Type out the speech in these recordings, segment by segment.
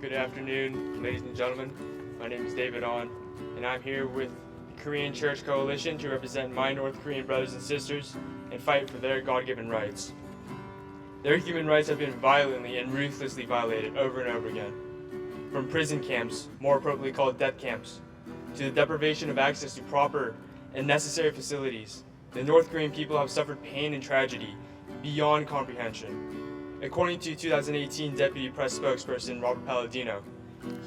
Good afternoon, ladies and gentlemen. My name is David On, and I'm here with the Korean Church Coalition to represent my North Korean brothers and sisters and fight for their God-given rights. Their human rights have been violently and ruthlessly violated over and over again. From prison camps, more appropriately called death camps, to the deprivation of access to proper and necessary facilities, the North Korean people have suffered pain and tragedy beyond comprehension. According to 2018 Deputy Press Spokesperson Robert Palladino,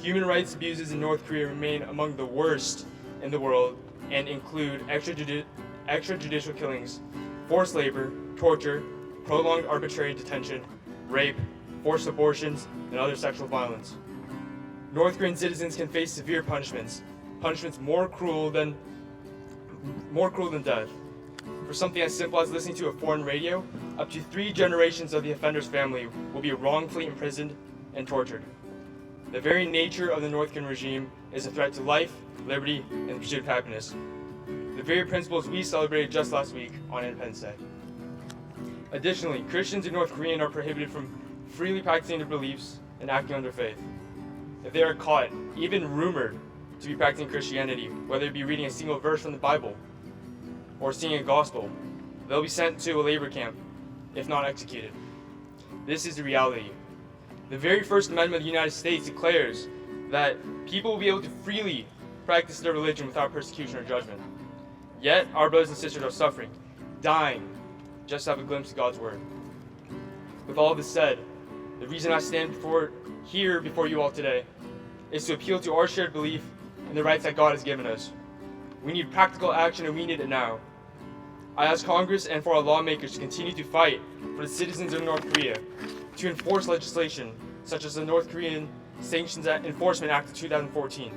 human rights abuses in North Korea remain among the worst in the world and include extrajudicial killings, forced labor, torture, prolonged arbitrary detention, rape, forced abortions, and other sexual violence. North Korean citizens can face severe punishments more cruel than death. For something as simple as listening to a foreign radio, up to 3 generations of the offender's family will be wrongfully imprisoned and tortured. The very nature of the North Korean regime is a threat to life, liberty, and the pursuit of happiness. The very principles we celebrated just last week on Independence Day. Additionally, Christians in North Korea are prohibited from freely practicing their beliefs and acting on their faith. If they are caught, even rumored to be practicing Christianity, whether it be reading a single verse from the Bible or singing a gospel, they'll be sent to a labor camp, if not executed. This is the reality. The very First Amendment of the United States declares that people will be able to freely practice their religion without persecution or judgment. Yet, our brothers and sisters are suffering, dying, just to have a glimpse of God's Word. With all this said, the reason I stand here before you all today is to appeal to our shared belief in the rights that God has given us. We need practical action, and we need it now. I ask Congress and for our lawmakers to continue to fight for the citizens of North Korea, to enforce legislation such as the North Korean Sanctions Enforcement Act of 2014.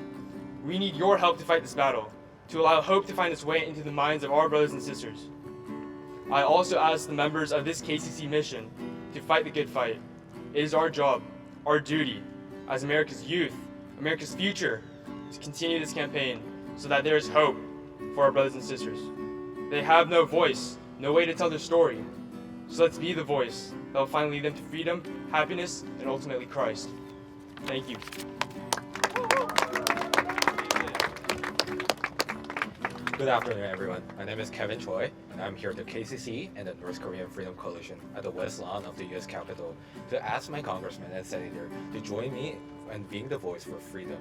We need your help to fight this battle, to allow hope to find its way into the minds of our brothers and sisters. I also ask the members of this KCC mission to fight the good fight. It is our job, our duty, as America's youth, America's future, to continue this campaign so that there is hope for our brothers and sisters. They have no voice, no way to tell their story. So let's be the voice that will finally lead them to freedom, happiness, and ultimately Christ. Thank you. Good afternoon, everyone. My name is Kevin Choi, and I'm here at the KCC and the North Korean Freedom Coalition at the West Lawn of the U.S. Capitol to ask my congressman and senator to join me in being the voice for freedom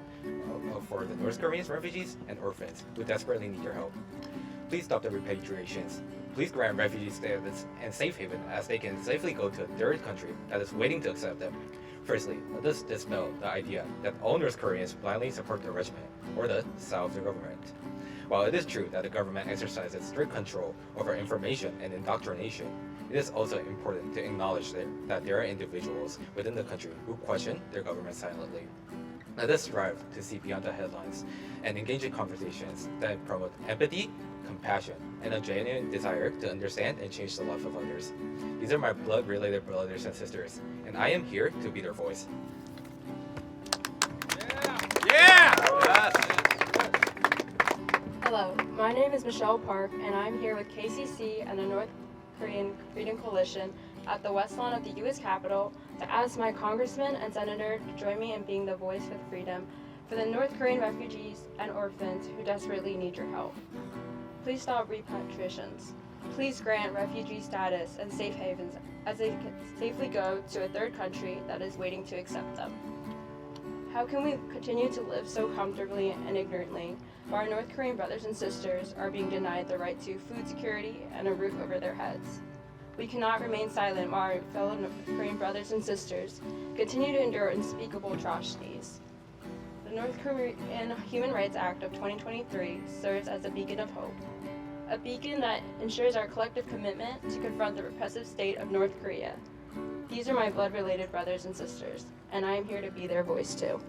for the North Korean refugees and orphans who desperately need your help. Please stop the repatriations. Please grant refugee status and safe haven as they can safely go to a third country that is waiting to accept them. Firstly, let us dispel the idea that all North Koreans blindly support the regime or the self-government. While it is true that the government exercises strict control over information and indoctrination, it is also important to acknowledge that there are individuals within the country who question their government silently. Let us strive to see beyond the headlines and engage in conversations that promote empathy, compassion, and a genuine desire to understand and change the life of others. These are my blood-related brothers and sisters, and I am here to be their voice. Hello, my name is Michele Park, and I'm here with KCC and the North Korean Freedom Coalition at the West Lawn of the U.S. Capitol to ask my congressman and senator to join me in being the voice for freedom for the North Korean refugees and orphans who desperately need your help. Please stop repatriations. Please grant refugee status and safe havens as they can safely go to a third country that is waiting to accept them. How can we continue to live so comfortably and ignorantly while our North Korean brothers and sisters are being denied the right to food security and a roof over their heads? We cannot remain silent while our fellow North Korean brothers and sisters continue to endure unspeakable atrocities. The North Korean Human Rights Act of 2023 serves as a beacon of hope, a beacon that ensures our collective commitment to confront the repressive state of North Korea. These are my blood-related brothers and sisters, and I am here to be their voice too.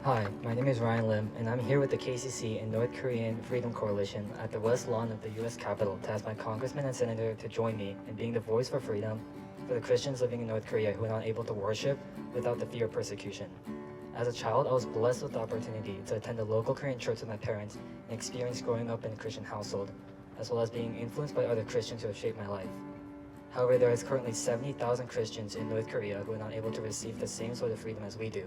Hi, my name is Ryan Lim, and I'm here with the KCC and North Korean Freedom Coalition at the West Lawn of the U.S. Capitol to ask my congressman and senator to join me in being the voice for freedom for the Christians living in North Korea who are not able to worship without the fear of persecution. As a child, I was blessed with the opportunity to attend a local Korean church with my parents and experience growing up in a Christian household, as well as being influenced by other Christians who have shaped my life. However, there is currently 70,000 Christians in North Korea who are not able to receive the same sort of freedom as we do.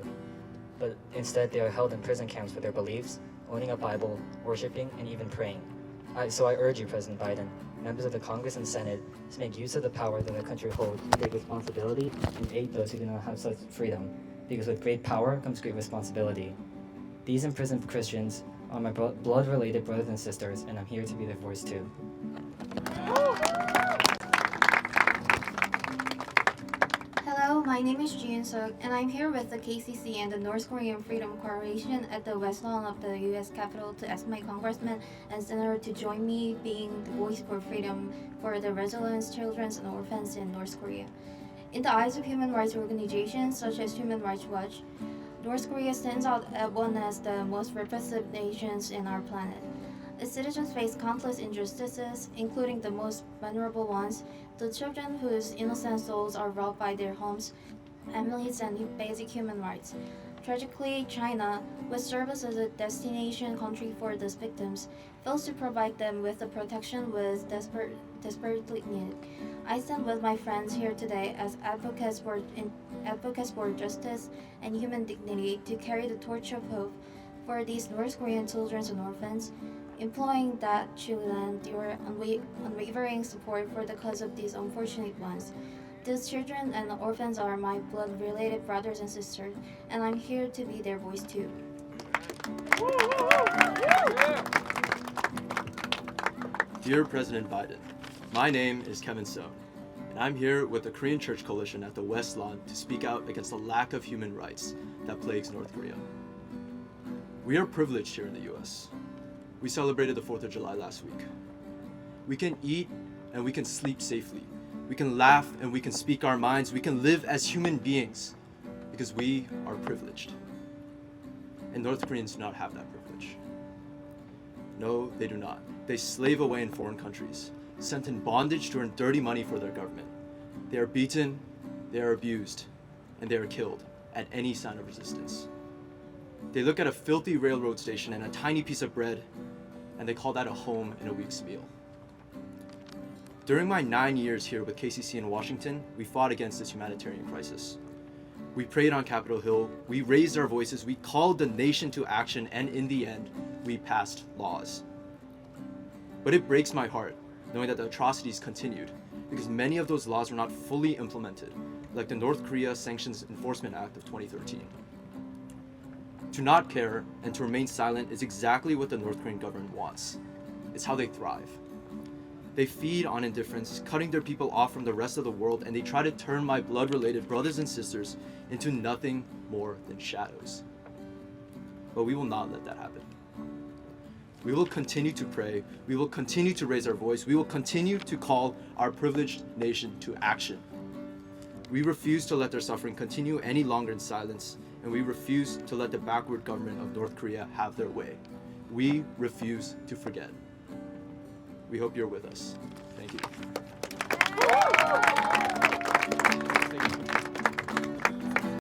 But instead, they are held in prison camps for their beliefs, owning a Bible, worshiping, and even praying. So I urge you, President Biden, members of the Congress and Senate, to make use of the power that our country holds to take responsibility and aid those who do not have such freedom, because with great power comes great responsibility. These imprisoned Christians are my blood-related brothers and sisters, and I'm here to be their voice too. Hello, my name is Jiyun, and I'm here with the KCC and the North Korean Freedom Coalition at the West Lawn of the U.S. Capitol to ask my congressman and senator to join me being the voice for freedom for the residents, children, and orphans in North Korea. In the eyes of human rights organizations such as Human Rights Watch, North Korea stands out as one of the most repressive nations in our planet. Its citizens face countless injustices, including the most vulnerable ones, the children whose innocent souls are robbed by their homes, families, and basic human rights. Tragically, China, which serves as a destination country for these victims, fails to provide them with the protection which desperately needed. I stand with my friends here today as advocates for justice and human dignity to carry the torch of hope for these North Korean children and orphans, imploring that you lend your unwavering support for the cause of these unfortunate ones. These children and orphans are my blood-related brothers and sisters, and I'm here to be their voice too. Dear President Biden, my name is Sohn, and I'm here with the Korean Church Coalition at the West Lawn to speak out against the lack of human rights that plagues North Korea. We are privileged here in the US. We celebrated the 4th of July last week. We can eat and we can sleep safely. We can laugh and we can speak our minds. We can live as human beings because we are privileged. And North Koreans do not have that privilege. No, they do not. They slave away in foreign countries, sent in bondage to earn dirty money for their government. They are beaten, they are abused, and they are killed at any sign of resistance. They look at a filthy railroad station and a tiny piece of bread, and they call that a home and a week's meal. During my 9 years here with KCC in Washington, we fought against this humanitarian crisis. We prayed on Capitol Hill, we raised our voices, we called the nation to action, and in the end, we passed laws. But it breaks my heart knowing that the atrocities continued because many of those laws were not fully implemented, like the North Korea Sanctions Enforcement Act of 2013. To not care and to remain silent is exactly what the North Korean government wants. It's how they thrive. They feed on indifference, cutting their people off from the rest of the world, and they try to turn my blood-related brothers and sisters into nothing more than shadows. But we will not let that happen. We will continue to pray, we will continue to raise our voice, we will continue to call our privileged nation to action. We refuse to let their suffering continue any longer in silence, and we refuse to let the backward government of North Korea have their way. We refuse to forget. We hope you're with us. Thank you.